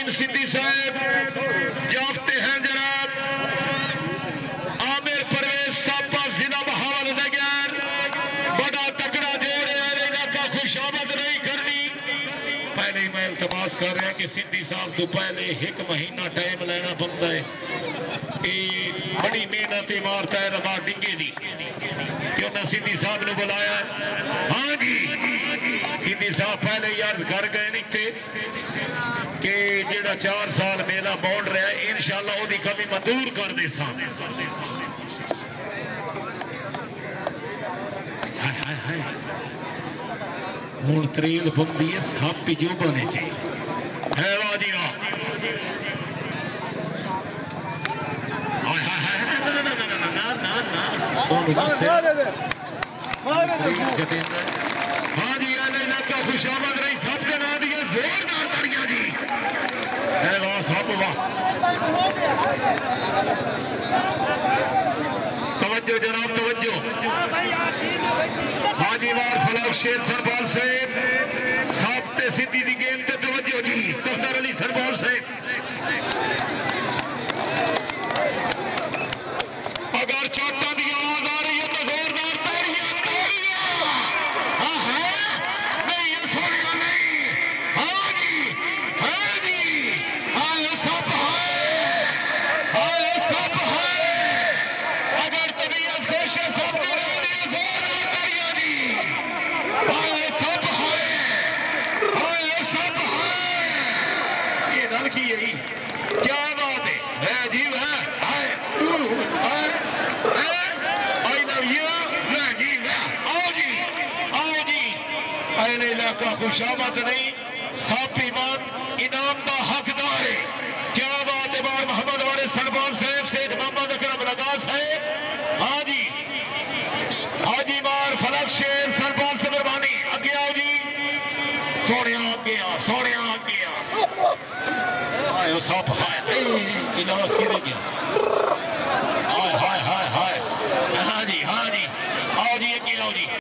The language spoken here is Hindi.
अमीन सिद्दी साहब जाफते हैं जनाब आमिर परवेज सापा जिला बहावलनगर बड़ा तकड़ा जोड़ है इलाका खुशामद नहीं करनी पहले ही मैं इल्तमास कर रहा कि सिद्दी साहब तो पहले एक महीना टाइम लेना बनता है बड़ी मेहनत इमारत है रबा डिंगे दी क्यों ना सिद्दी साहब ने बुलाया हाँ जी सिद्दी साहब पहले यार कर गए नहीं थे कि जेड़ा 4 साल मेला बोल रहा है इंशाअल्लाह ओदी कमी मंजूर कर दे साहब हूं तरील बंदी है सप जो बने चाहिए है वाजी वाह हाँ जी इलाका खुशामद रही सब के नाम दिए जोरदार तालियां जी है वाह सब वाह तवज्जो जनाब तवज्जो हाजी वार फलाक शेर सरबाल साहब साबते सिद्धी दी गेम ते तवज्जो जी सफदर अली सरबाल साहब अगर चोटा की आवाज आ रही है तो जोरदार तालियां नहीं ये सोनिया नहीं हाँ जी हाँ ये सब है अगर तबीयत खुश है सब के लिए जोरदार तालियां जी हाँ ये सब है ये दल की यही क्या बात है जी इलाका खुशामद नहीं साफ ईमान इनाम का हकदार है क्या बात है बार मोहम्मद वाले सरबान साहब सेठ मोहम्मद अकरम लगा साहब हाँ जी हाजी बार फलक शेर सरबान से मेहरबानी आगे आओ जी सोने आगे आयो साफ है इलाज की गया